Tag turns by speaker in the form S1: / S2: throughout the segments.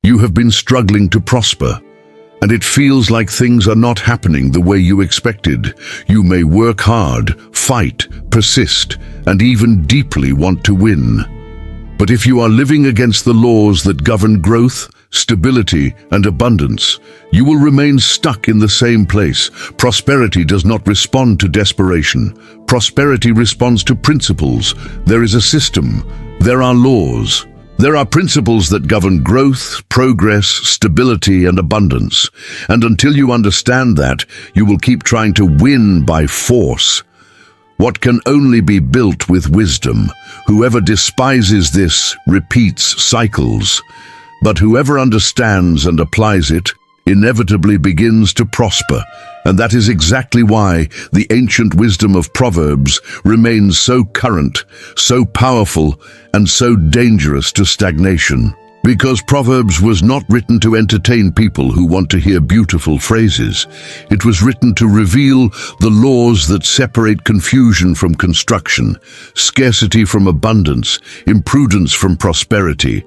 S1: You have been struggling to prosper, and it feels like things are not happening the way you expected. You may work hard, fight, persist, and even deeply want to win. But if you are living against the laws that govern growth, stability, and abundance, you will remain stuck in the same place. Prosperity does not respond to desperation. Prosperity responds to principles. There is a system. There are laws. There are principles that govern growth, progress, stability, and abundance. And until you understand that, you will keep trying to win by force. What can only be built with wisdom. Whoever despises this repeats cycles. But whoever understands and applies it inevitably begins to prosper. And that is exactly why the ancient wisdom of Proverbs remains so current, so powerful, and so dangerous to stagnation. Because Proverbs was not written to entertain people who want to hear beautiful phrases. It was written to reveal the laws that separate confusion from construction, scarcity from abundance, imprudence from prosperity.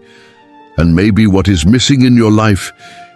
S1: And maybe what is missing in your life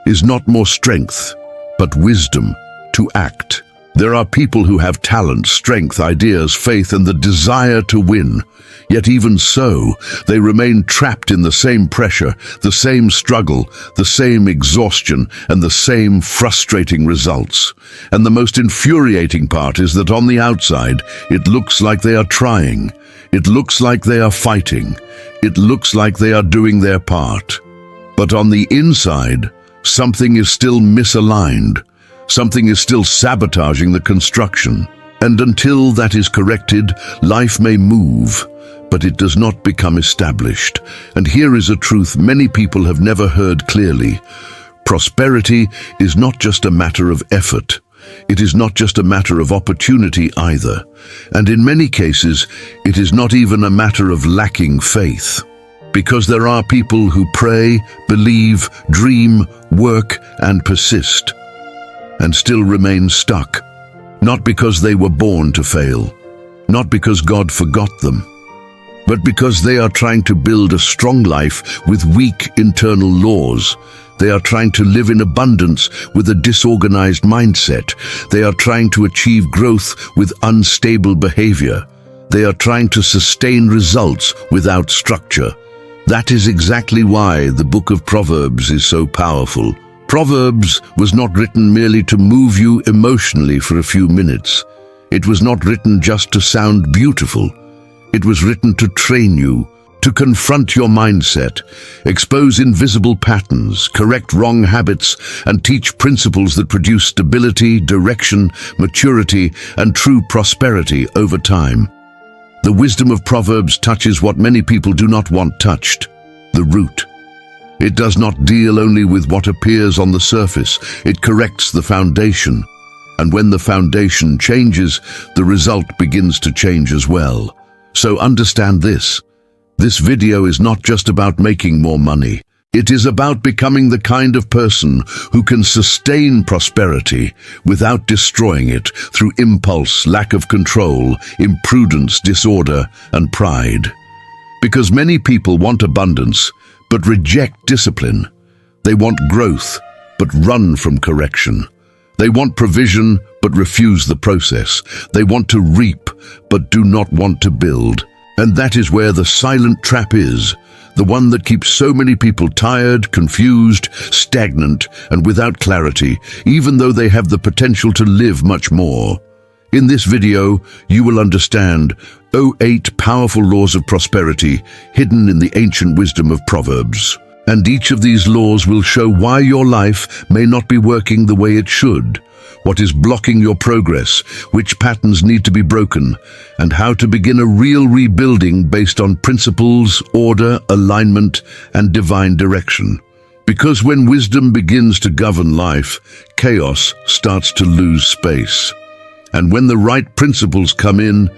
S1: is not more strength, but wisdom to act. There are people who have talent, strength, ideas, faith, and the desire to win. Yet even so, they remain trapped in the same pressure, the same struggle, the same exhaustion, and the same frustrating results. And the most infuriating part is that on the outside, it looks like they are trying. It looks like they are fighting. It looks like they are doing their part. But on the inside, something is still misaligned. Something is still sabotaging the construction. And until that is corrected, life may move, but it does not become established. And here is a truth many people have never heard clearly. Prosperity is not just a matter of effort. It is not just a matter of opportunity either. And in many cases, it is not even a matter of lacking faith. Because there are people who pray, believe, dream, work, and persist, and still remain stuck. Not because they were born to fail, not because God forgot them, but because they are trying to build a strong life with weak internal laws. They are trying to live in abundance with a disorganized mindset. They are trying to achieve growth with unstable behavior. They are trying to sustain results without structure. That is exactly why the book of Proverbs is so powerful. Proverbs was not written merely to move you emotionally for a few minutes. It was not written just to sound beautiful. It was written to train you, to confront your mindset, expose invisible patterns, correct wrong habits, and teach principles that produce stability, direction, maturity, and true prosperity over time. The wisdom of Proverbs touches what many people do not want touched: the root. It does not deal only with what appears on the surface. It corrects the foundation. And when the foundation changes, the result begins to change as well. So understand this. This video is not just about making more money. It is about becoming the kind of person who can sustain prosperity without destroying it through impulse, lack of control, imprudence, disorder, and pride. Because many people want abundance, but reject discipline. They want growth, but run from correction. They want provision, but refuse the process. They want to reap, but do not want to build. And that is where the silent trap is, the one that keeps so many people tired, confused, stagnant, and without clarity, even though they have the potential to live much more. In this video, you will understand 8 powerful laws of prosperity hidden in the ancient wisdom of Proverbs. And each of these laws will show why your life may not be working the way it should, what is blocking your progress, which patterns need to be broken, and how to begin a real rebuilding based on principles, order, alignment, and divine direction. Because when wisdom begins to govern life, chaos starts to lose space. And when the right principles come in,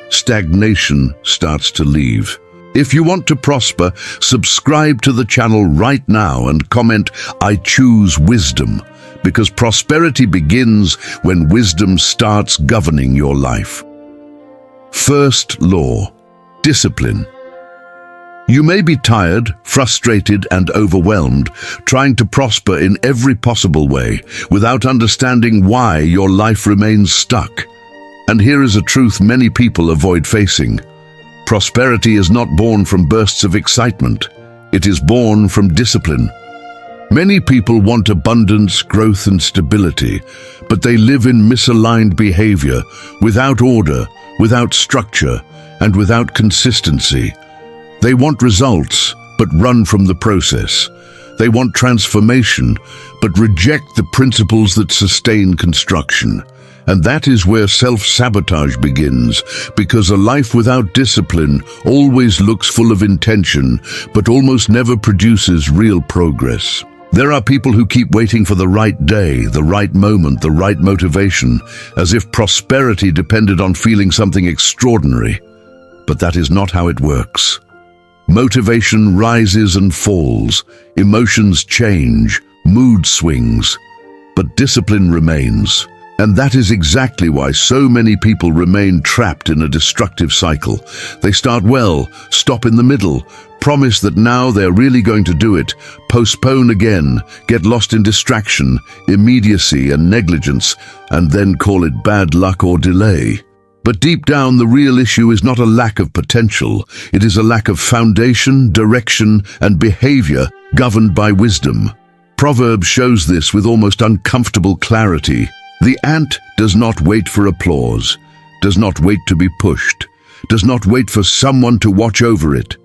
S1: stagnation starts to leave. If you want to prosper, subscribe to the channel right now and comment, "I choose wisdom," because prosperity begins when wisdom starts governing your life. First law: discipline. You may be tired, frustrated, and overwhelmed, trying to prosper in every possible way, without understanding why your life remains stuck. And here is a truth many people avoid facing. Prosperity is not born from bursts of excitement. It is born from discipline. Many people want abundance, growth, and stability, but they live in misaligned behavior, without order, without structure, and without consistency. They want results, but run from the process. They want transformation, but reject the principles that sustain construction. And that is where self-sabotage begins, because a life without discipline always looks full of intention, but almost never produces real progress. There are people who keep waiting for the right day, the right moment, the right motivation, as if prosperity depended on feeling something extraordinary. But that is not how it works. Motivation rises and falls, emotions change, mood swings, but discipline remains. And that is exactly why so many people remain trapped in a destructive cycle. They start well, stop in the middle, promise that now they're really going to do it, postpone again, get lost in distraction, immediacy, and negligence, and then call it bad luck or delay. But deep down, the real issue is not a lack of potential. It is a lack of foundation, direction, and behavior governed by wisdom. Proverbs shows this with almost uncomfortable clarity. The ant does not wait for applause, does not wait to be pushed, does not wait for someone to watch over it.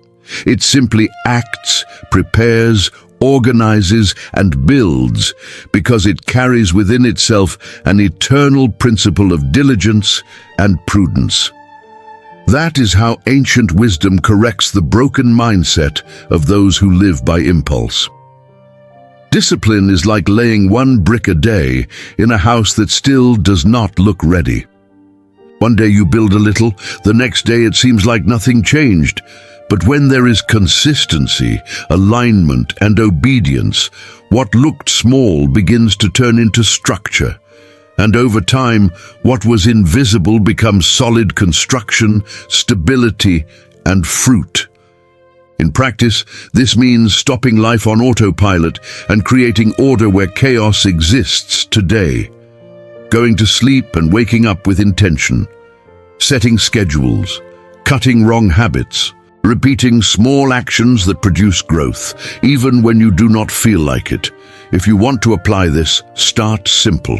S1: It simply acts, prepares, organizes, and builds because it carries within itself an eternal principle of diligence and prudence. That is how ancient wisdom corrects the broken mindset of those who live by impulse. Discipline is like laying one brick a day in a house that still does not look ready. One day you build a little, the next day it seems like nothing changed. But when there is consistency, alignment, and obedience, what looked small begins to turn into structure. And over time, what was invisible becomes solid construction, stability, and fruit. In practice, this means stopping life on autopilot and creating order where chaos exists today. Going to sleep and waking up with intention. Setting schedules. Cutting wrong habits. Repeating small actions that produce growth, even when you do not feel like it. If you want to apply this, start simple.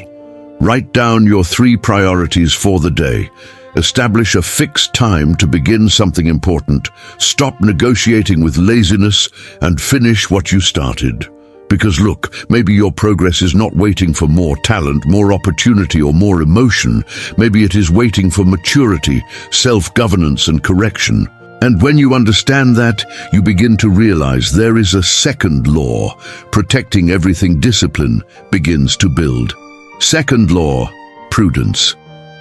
S1: Write down your 3 priorities for the day. Establish a fixed time to begin something important. Stop negotiating with laziness and finish what you started. Because look, maybe your progress is not waiting for more talent, more opportunity, or more emotion. Maybe it is waiting for maturity, self-governance, and correction. And when you understand that, you begin to realize there is a second law. Protecting everything discipline begins to build. Second law, prudence.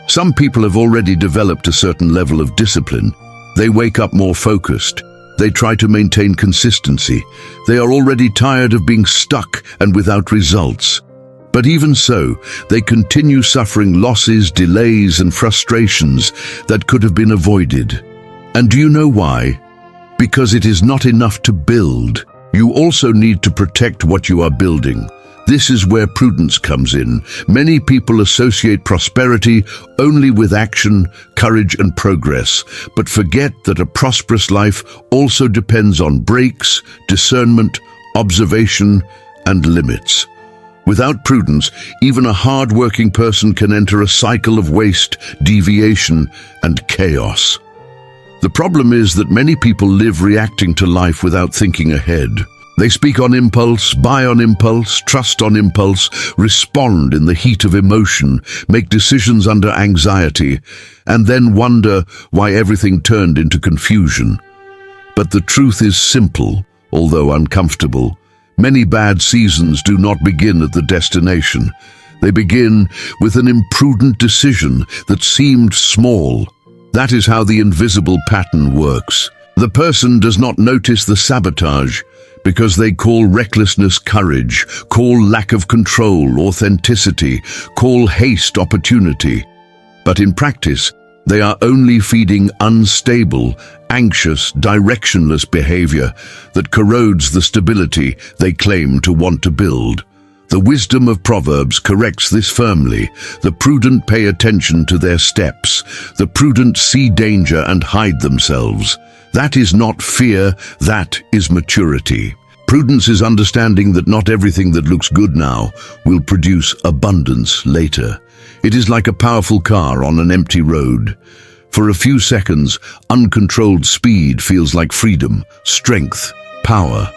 S1: Some people have already developed a certain level of discipline. They wake up more focused. They try to maintain consistency. They are already tired of being stuck and without results. But even so, they continue suffering losses, delays, and frustrations that could have been avoided. And do you know why? Because it is not enough to build. You also need to protect what you are building. This is where prudence comes in. Many people associate prosperity only with action, courage, and progress, but forget that a prosperous life also depends on breaks, discernment, observation, and limits. Without prudence, even a hard-working person can enter a cycle of waste, deviation, and chaos. The problem is that many people live reacting to life without thinking ahead. They speak on impulse, buy on impulse, trust on impulse, respond in the heat of emotion, make decisions under anxiety, and then wonder why everything turned into confusion. But the truth is simple, although uncomfortable. Many bad seasons do not begin at the destination. They begin with an imprudent decision that seemed small. That is how the invisible pattern works. The person does not notice the sabotage because they call recklessness courage, call lack of control authenticity, call haste opportunity. But in practice, They are only feeding unstable, anxious, directionless behavior that corrodes the stability they claim to want to build. The wisdom of Proverbs corrects this firmly. The prudent pay attention to their steps. The prudent see danger and hide themselves. That is not fear, that is maturity. Prudence is understanding that not everything that looks good now will produce abundance later. It is like a powerful car on an empty road. For a few seconds, uncontrolled speed feels like freedom, strength, power.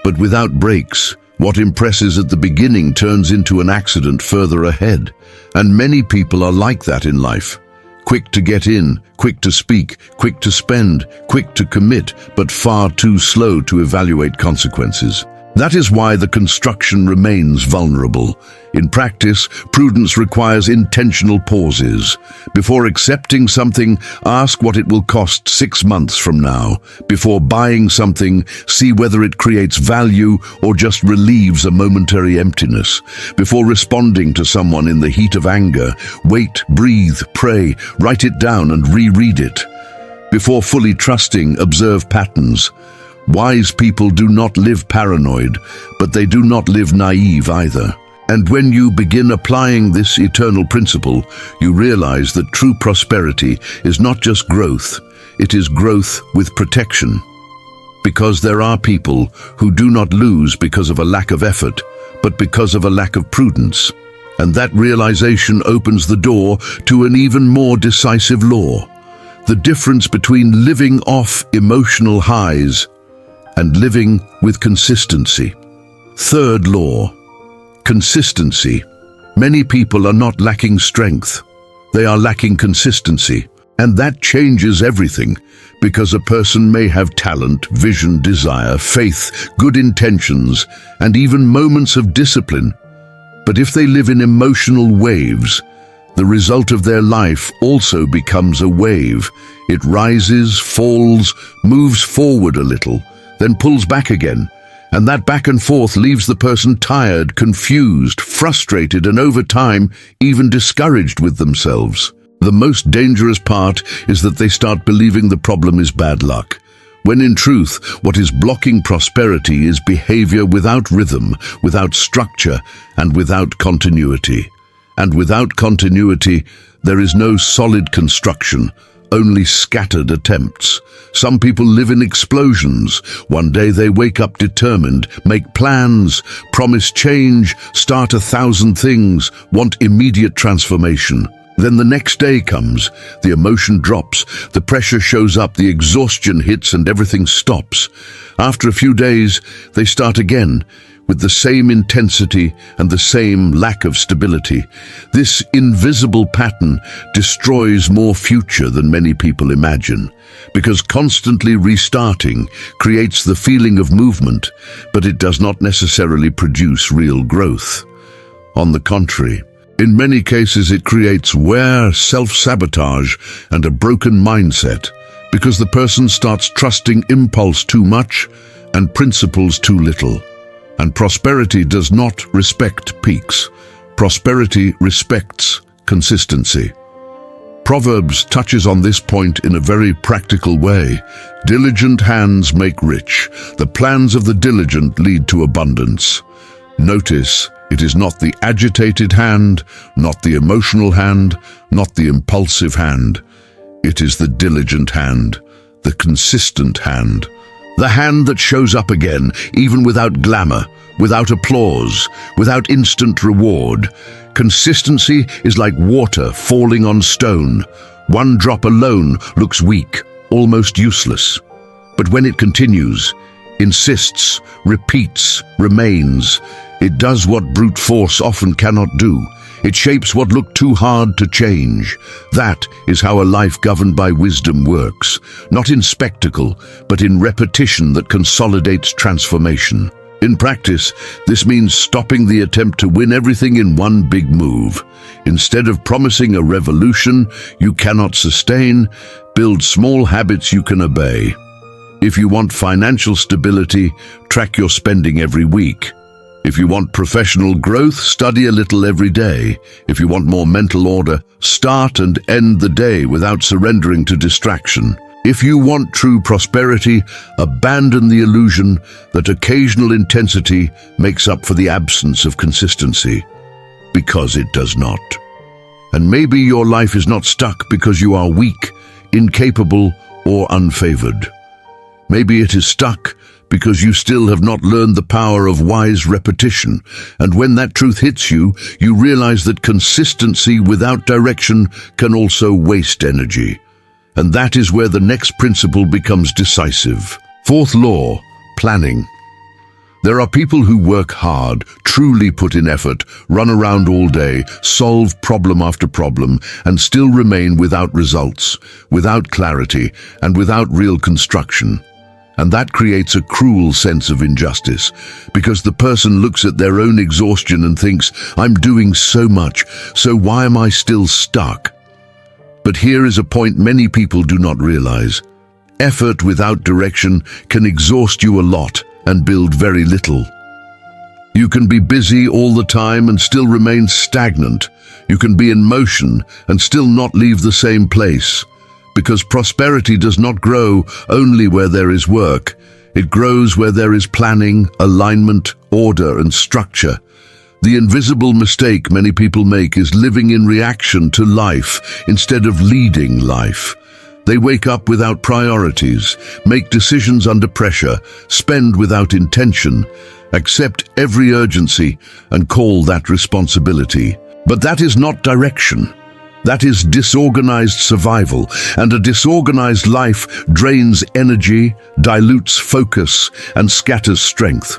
S1: But without brakes, what impresses at the beginning turns into an accident further ahead. And many people are like that in life. Quick to get in, quick to speak, quick to spend, quick to commit, but far too slow to evaluate consequences. That is why the construction remains vulnerable. In practice, prudence requires intentional pauses. Before accepting something, ask what it will cost 6 months from now. Before buying something, see whether it creates value or just relieves a momentary emptiness. Before responding to someone in the heat of anger, wait, breathe, pray, write it down and reread it. Before fully trusting, observe patterns. Wise people do not live paranoid, but they do not live naive either. And when you begin applying this eternal principle, you realize that true prosperity is not just growth, it is growth with protection. Because there are people who do not lose because of a lack of effort, but because of a lack of prudence. And that realization opens the door to an even more decisive law. The difference between living off emotional highs and living with consistency. Third law, consistency. Many people are not lacking strength. They are lacking consistency. And that changes everything, because a person may have talent, vision, desire, faith, good intentions, and even moments of discipline. But if they live in emotional waves, the result of their life also becomes a wave. It rises, falls, moves forward a little, then pulls back again, and that back and forth leaves the person tired, confused, frustrated, and over time, even discouraged with themselves. The most dangerous part is that they start believing the problem is bad luck, when in truth, what is blocking prosperity is behavior without rhythm, without structure, and without continuity. And without continuity, there is no solid construction, only scattered attempts. Some people live in explosions. One day they wake up determined, make plans, promise change, start 1,000 things, want immediate transformation. Then the next day comes, the emotion drops, the pressure shows up, the exhaustion hits, and everything stops. After a few days, they start again, with the same intensity and the same lack of stability. This invisible pattern destroys more future than many people imagine, because constantly restarting creates the feeling of movement, but it does not necessarily produce real growth. On the contrary, in many cases it creates wear, self-sabotage, and a broken mindset, because the person starts trusting impulse too much and principles too little. And prosperity does not respect peaks. Prosperity respects consistency. Proverbs touches on this point in a very practical way. Diligent hands make rich. The plans of the diligent lead to abundance. Notice, it is not the agitated hand, not the emotional hand, not the impulsive hand. It is the diligent hand, the consistent hand. The hand that shows up again, even without glamour, without applause, without instant reward. Consistency is like water falling on stone. One drop alone looks weak, almost useless. But when it continues, insists, repeats, remains, it does what brute force often cannot do. It shapes what looked too hard to change. That is how a life governed by wisdom works, not in spectacle, but in repetition that consolidates transformation. In practice, this means stopping the attempt to win everything in one big move. Instead of promising a revolution you cannot sustain, build small habits you can obey. If you want financial stability, track your spending every week. If you want professional growth, study a little every day. If you want more mental order, start and end the day without surrendering to distraction. If you want true prosperity, abandon the illusion that occasional intensity makes up for the absence of consistency, because it does not. And maybe your life is not stuck because you are weak, incapable, or unfavored. Maybe it is stuck because you still have not learned the power of wise repetition. And when that truth hits you, you realize that consistency without direction can also waste energy. And that is where the next principle becomes decisive. Fourth law, planning. There are people who work hard, truly put in effort, run around all day, solve problem after problem, and still remain without results, without clarity, and without real construction. And that creates a cruel sense of injustice, because the person looks at their own exhaustion and thinks, I'm doing so much, so why am I still stuck? But here is a point many people do not realize. Effort without direction can exhaust you a lot and build very little. You can be busy all the time and still remain stagnant. You can be in motion and still not leave the same place. Because prosperity does not grow only where there is work. It grows where there is planning, alignment, order, and structure. The invisible mistake many people make is living in reaction to life instead of leading life. They wake up without priorities, make decisions under pressure, spend without intention, accept every urgency, and call that responsibility. But that is not direction. That is disorganized survival, and a disorganized life drains energy, dilutes focus, and scatters strength.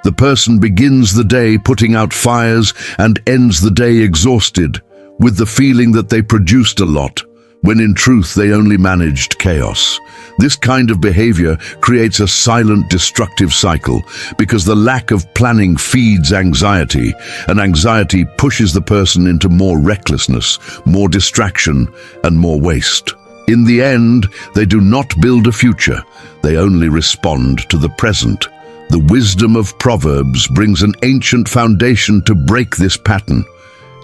S1: The person begins the day putting out fires and ends the day exhausted, with the feeling that they produced a lot, when in truth they only managed chaos. This kind of behavior creates a silent, destructive cycle, because the lack of planning feeds anxiety, and anxiety pushes the person into more recklessness, more distraction, and more waste. In the end, they do not build a future, they only respond to the present. The wisdom of Proverbs brings an ancient foundation to break this pattern.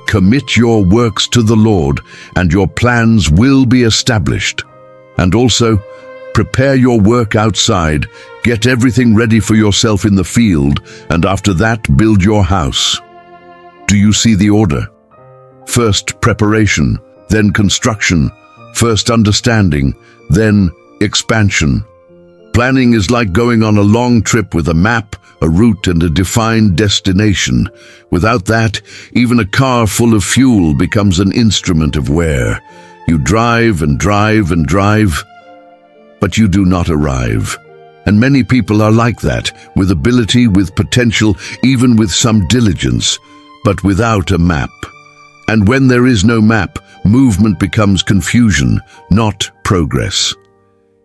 S1: Commit your works to the Lord, and your plans will be established. And also, prepare your work outside, get everything ready for yourself in the field, and after that, build your house. Do you see the order? First preparation, then construction, first understanding, then expansion. Planning is like going on a long trip with a map, a route, and a defined destination. Without that, even a car full of fuel becomes an instrument of wear. You drive and drive and drive, but you do not arrive. And many people are like that, with ability, with potential, even with some diligence, but without a map. And when there is no map, movement becomes confusion, not progress.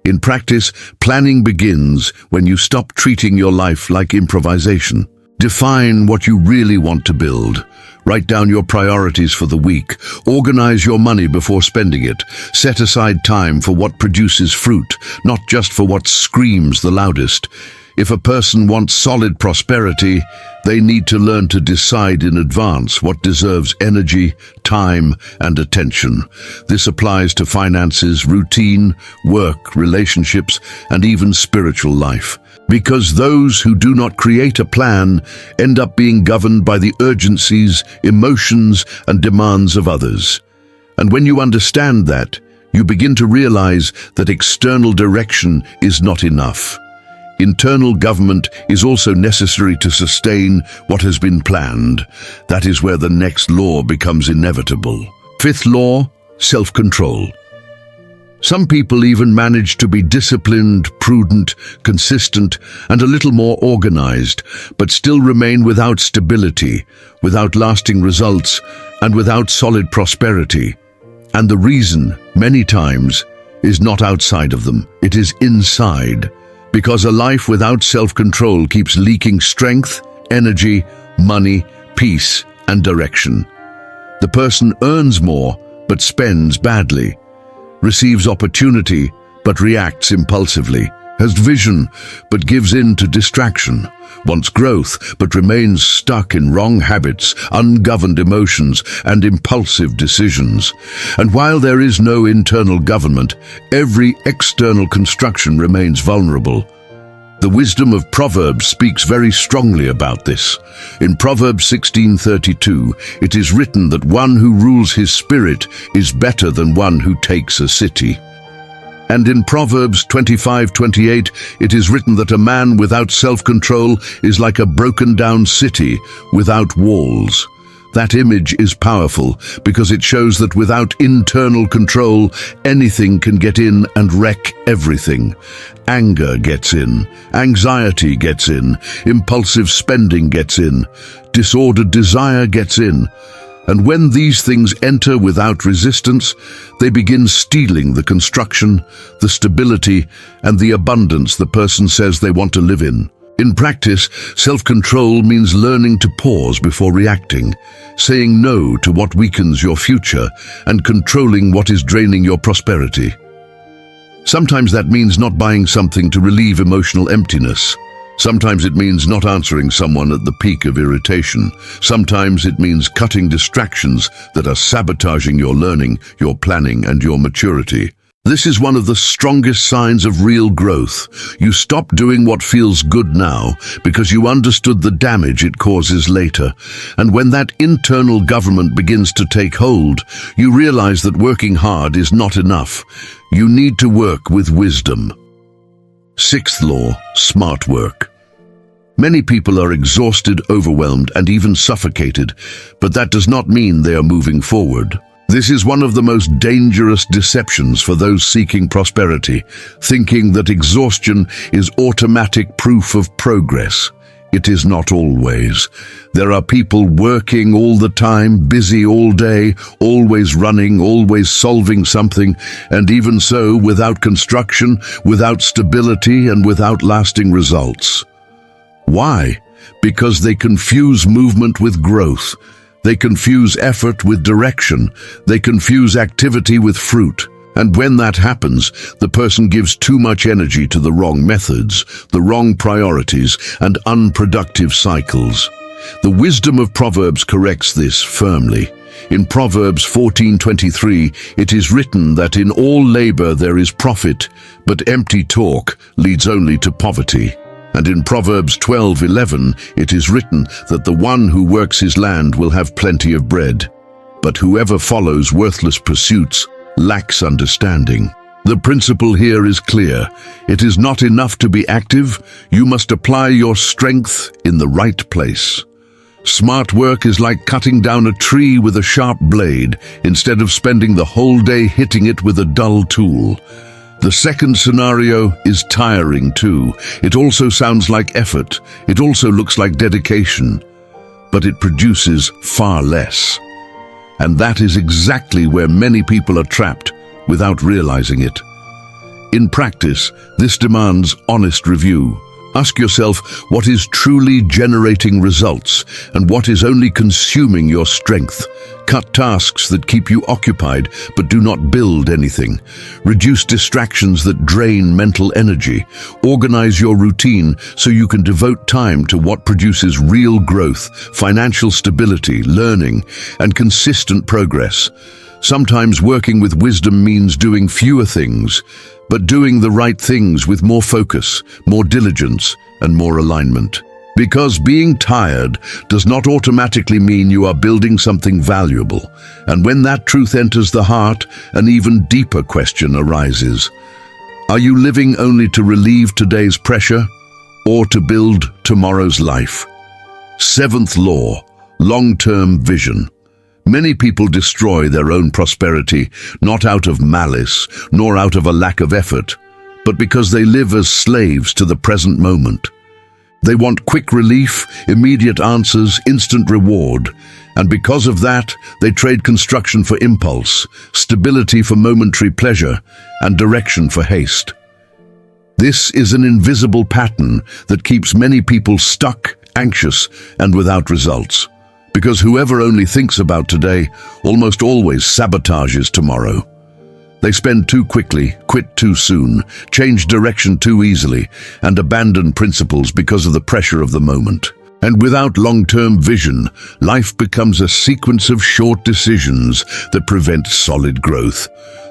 S1: In practice, planning begins when you stop treating your life like improvisation. Define what you really want to build. Write down your priorities for the week. Organize your money before spending it. Set aside time for what produces fruit, not just for what screams the loudest. If a person wants solid prosperity, they need to learn to decide in advance what deserves energy, time, and attention. This applies to finances, routine, work, relationships, and even spiritual life. Because those who do not create a plan end up being governed by the urgencies, emotions, and demands of others. And when you understand that, you begin to realize that external direction is not enough. Internal government is also necessary to sustain what has been planned. That is where the next law becomes inevitable. Fifth law, self-control. Some people even manage to be disciplined, prudent, consistent, and a little more organized, but still remain without stability, without lasting results, and without solid prosperity. And the reason, many times, is not outside of them, it is inside. Because a life without self-control keeps leaking strength, energy, money, peace, and direction. The person earns more, but spends badly, receives opportunity, but reacts impulsively, has vision but gives in to distraction, wants growth but remains stuck in wrong habits, ungoverned emotions, and impulsive decisions. And while there is no internal government, every external construction remains vulnerable. The wisdom of Proverbs speaks very strongly about this. In Proverbs 16:32, it is written that one who rules his spirit is better than one who takes a city. And in Proverbs 25:28, it is written that a man without self-control is like a broken-down city without walls. That image is powerful because it shows that without internal control, anything can get in and wreck everything. Anger gets in, anxiety gets in, impulsive spending gets in, disordered desire gets in. And when these things enter without resistance, they begin stealing the construction, the stability, and the abundance the person says they want to live in. In practice, self-control means learning to pause before reacting, saying no to what weakens your future, and controlling what is draining your prosperity. Sometimes that means not buying something to relieve emotional emptiness. Sometimes it means not answering someone at the peak of irritation. Sometimes it means cutting distractions that are sabotaging your learning, your planning, and your maturity. This is one of the strongest signs of real growth. You stop doing what feels good now because you understood the damage it causes later. And when that internal government begins to take hold, you realize that working hard is not enough. You need to work with wisdom. Sixth law, smart work. Many people are exhausted, overwhelmed, and even suffocated, but that does not mean they are moving forward. This is one of the most dangerous deceptions for those seeking prosperity, thinking that exhaustion is automatic proof of progress. It is not always. There are people working all the time, busy all day, always running, always solving something, and even so without construction, without stability, and without lasting results. Why? Because they confuse movement with growth. They confuse effort with direction. They confuse activity with fruit. And when that happens, the person gives too much energy to the wrong methods, the wrong priorities, and unproductive cycles. The wisdom of Proverbs corrects this firmly. In Proverbs 14:23, it is written that in all labor there is profit, but empty talk leads only to poverty. And in Proverbs 12:11, it is written that the one who works his land will have plenty of bread. But whoever follows worthless pursuits lacks understanding. The principle here is clear. It is not enough to be active. You must apply your strength in the right place. Smart work is like cutting down a tree with a sharp blade instead of spending the whole day hitting it with a dull tool. The second scenario is tiring too. It also sounds like effort. It also looks like dedication, but it produces far less. And that is exactly where many people are trapped without realizing it. In practice, this demands honest review. Ask yourself what is truly generating results and what is only consuming your strength. Cut tasks that keep you occupied but do not build anything. Reduce distractions that drain mental energy. Organize your routine so you can devote time to what produces real growth, financial stability, learning, and consistent progress. Sometimes working with wisdom means doing fewer things, but doing the right things with more focus, more diligence, and more alignment. Because being tired does not automatically mean you are building something valuable. And when that truth enters the heart, an even deeper question arises. Are you living only to relieve today's pressure or to build tomorrow's life? Seventh law, long-term vision. Many people destroy their own prosperity, not out of malice, nor out of a lack of effort, but because they live as slaves to the present moment. They want quick relief, immediate answers, instant reward, and because of that, they trade construction for impulse, stability for momentary pleasure, and direction for haste. This is an invisible pattern that keeps many people stuck, anxious, and without results. Because whoever only thinks about today almost always sabotages tomorrow. They spend too quickly, quit too soon, change direction too easily, and abandon principles because of the pressure of the moment. And without long-term vision, life becomes a sequence of short decisions that prevent solid growth.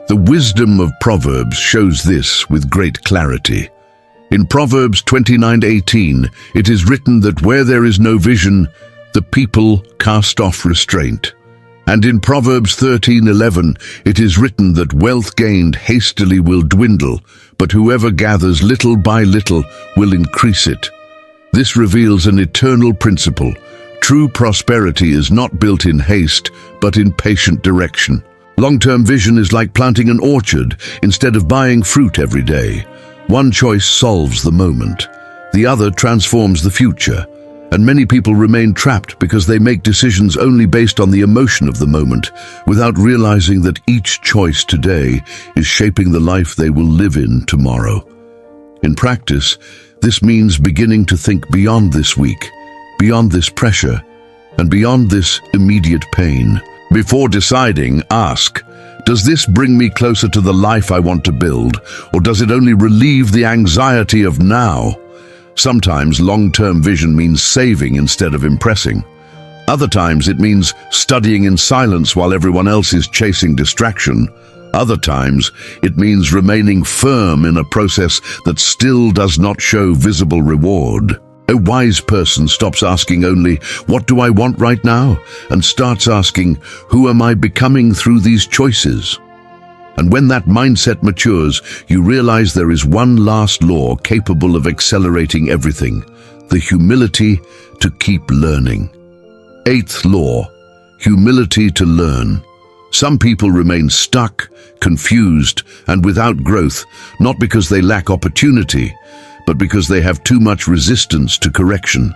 S1: The wisdom of Proverbs shows this with great clarity. In Proverbs 29:18, it is written that where there is no vision, the people cast off restraint. And in Proverbs 13:11, it is written that wealth gained hastily will dwindle, but whoever gathers little by little will increase it. This reveals an eternal principle. True prosperity is not built in haste, but in patient direction. Long-term vision is like planting an orchard instead of buying fruit every day. One choice solves the moment. The other transforms the future. And many people remain trapped because they make decisions only based on the emotion of the moment, without realizing that each choice today is shaping the life they will live in tomorrow. In practice, this means beginning to think beyond this week, beyond this pressure, and beyond this immediate pain. Before deciding, ask, does this bring me closer to the life I want to build, or does it only relieve the anxiety of now? Sometimes long-term vision means saving instead of impressing. Other times it means studying in silence while everyone else is chasing distraction. Other times it means remaining firm in a process that still does not show visible reward. A wise person stops asking only, "What do I want right now?" and starts asking, "Who am I becoming through these choices?" And when that mindset matures, you realize there is one last law capable of accelerating everything: the humility to keep learning. Eighth law, humility to learn. Some people remain stuck, confused, and without growth, not because they lack opportunity, but because they have too much resistance to correction.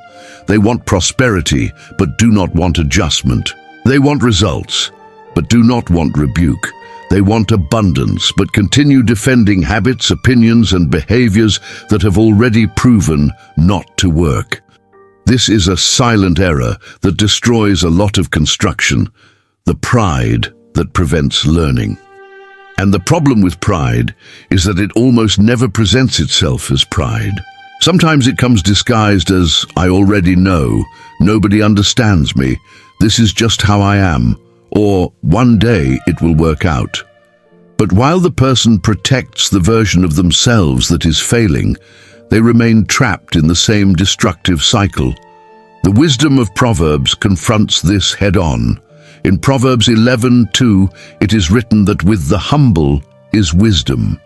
S1: They want prosperity, but do not want adjustment. They want results, but do not want rebuke. They want abundance, but continue defending habits, opinions, and behaviors that have already proven not to work. This is a silent error that destroys a lot of construction, the pride that prevents learning. And the problem with pride is that it almost never presents itself as pride. Sometimes it comes disguised as, "I already know, nobody understands me, this is just how I am," or "one day it will work out." But while the person protects the version of themselves that is failing, they remain trapped in the same destructive cycle. The wisdom of Proverbs confronts this head-on. In Proverbs 11:2, it is written that with the humble is wisdom.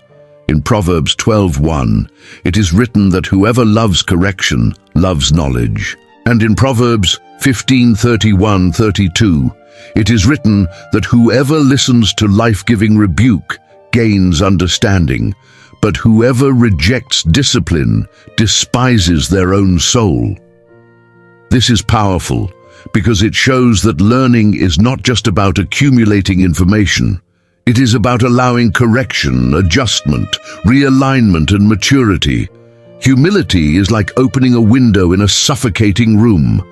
S1: In Proverbs 12:1, it is written that whoever loves correction loves knowledge. And in Proverbs 15:31-32, it is written that whoever listens to life-giving rebuke gains understanding, but whoever rejects discipline despises their own soul. This is powerful because it shows that learning is not just about accumulating information. It is about allowing correction, adjustment, realignment, and maturity. Humility is like opening a window in a suffocating room.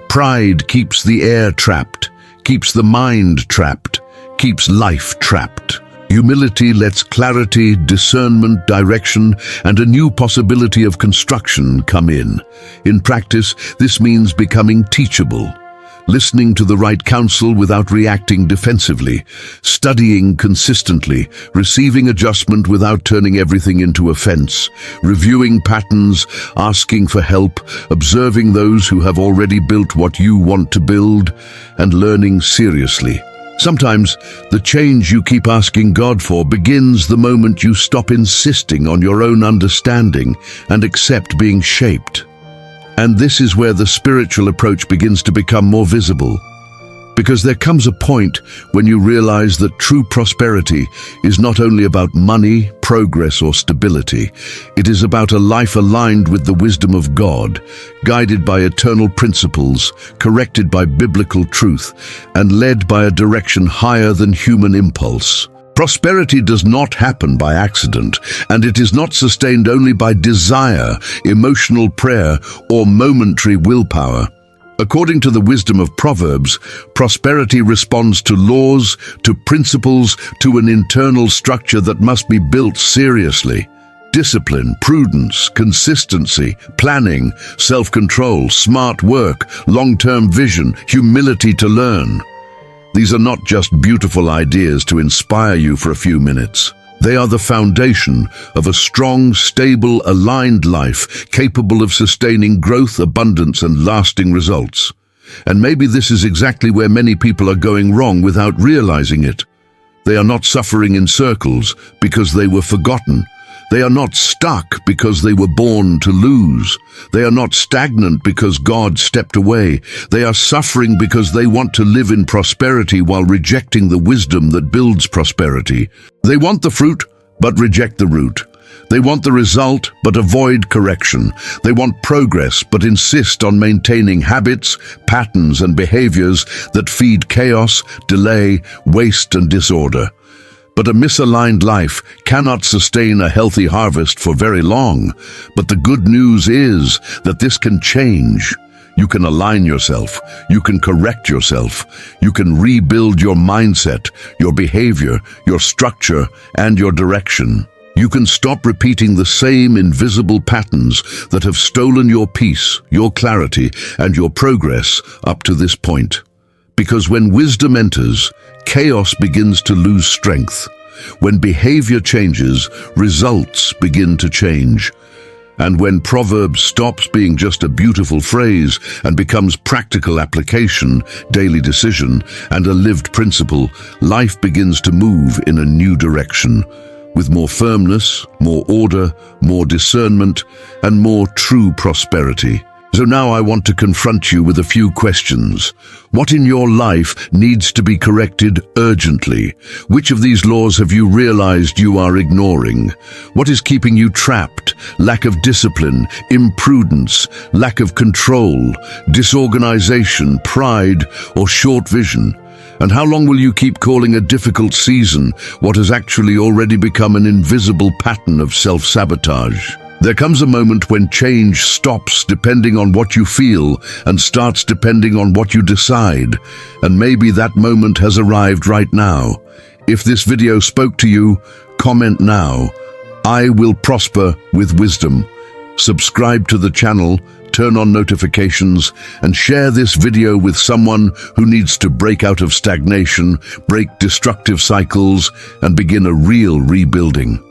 S1: Pride keeps the air trapped, keeps the mind trapped, keeps life trapped. Humility lets clarity, discernment, direction, and a new possibility of construction come in. In practice, this means becoming teachable, listening to the right counsel without reacting defensively, studying consistently, receiving adjustment without turning everything into offense, reviewing patterns, asking for help, observing those who have already built what you want to build, and learning seriously. Sometimes the change you keep asking God for begins the moment you stop insisting on your own understanding and accept being shaped. And this is where the spiritual approach begins to become more visible. Because there comes a point when you realize that true prosperity is not only about money, progress, or stability. It is about a life aligned with the wisdom of God, guided by eternal principles, corrected by biblical truth, and led by a direction higher than human impulse. Prosperity does not happen by accident, and it is not sustained only by desire, emotional prayer, or momentary willpower. According to the wisdom of Proverbs, prosperity responds to laws, to principles, to an internal structure that must be built seriously. Discipline, prudence, consistency, planning, self-control, smart work, long-term vision, humility to learn. These are not just beautiful ideas to inspire you for a few minutes. They are the foundation of a strong, stable, aligned life capable of sustaining growth, abundance, and lasting results. And maybe this is exactly where many people are going wrong without realizing it. They are not suffering in circles because they were forgotten. They are not stuck because they were born to lose. They are not stagnant because God stepped away. They are suffering because they want to live in prosperity while rejecting the wisdom that builds prosperity. They want the fruit, but reject the root. They want the result, but avoid correction. They want progress, but insist on maintaining habits, patterns, and behaviors that feed chaos, delay, waste, and disorder. But a misaligned life cannot sustain a healthy harvest for very long. But the good news is that this can change. You can align yourself. You can correct yourself. You can rebuild your mindset, your behavior, your structure, and your direction. You can stop repeating the same invisible patterns that have stolen your peace, your clarity, and your progress up to this point. Because when wisdom enters, chaos begins to lose strength. When behavior changes, results begin to change. And when Proverbs stops being just a beautiful phrase and becomes practical application, daily decision, and a lived principle, life begins to move in a new direction, with more firmness, more order, more discernment, and more true prosperity. So now I want to confront you with a few questions. What in your life needs to be corrected urgently? Which of these laws have you realized you are ignoring? What is keeping you trapped? Lack of discipline, imprudence, lack of control, disorganization, pride, or short vision? And how long will you keep calling a difficult season what has actually already become an invisible pattern of self-sabotage? There comes a moment when change stops depending on what you feel and starts depending on what you decide. And maybe that moment has arrived right now. If this video spoke to you, comment now. I will prosper with wisdom. Subscribe to the channel, turn on notifications, and share this video with someone who needs to break out of stagnation, break destructive cycles, and begin a real rebuilding.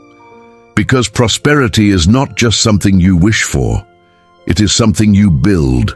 S1: Because prosperity is not just something you wish for, it is something you build.